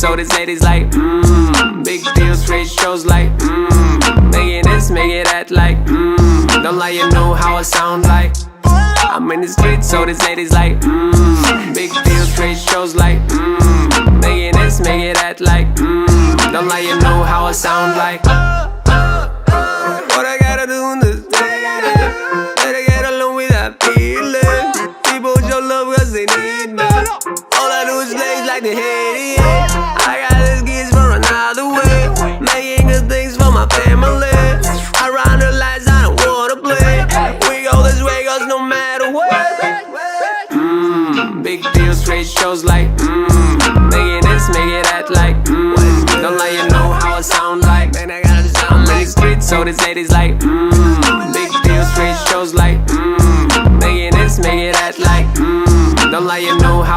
so this lady's like, big deal, straight shows like, making this, making that like, don't let you know how it sound like. I'm in the streets, so this lady's like, big deal, straight shows like, making this, making that like, don't let you know how it sound like. What I gotta do in this better get along with that feeling. People show love cause they need me. All I do is blaze like the hate, yeah. I got this kids for another way, making good things for my family. I run the lights, I don't wanna play. We go this way cause no matter what. Big deal, straight shows like, making this, making that like, don't let you know how it sound like. Man, I gotta sound in the streets, so this lady's like, big deal, straight shows like, making this, making that like, don't let you know how it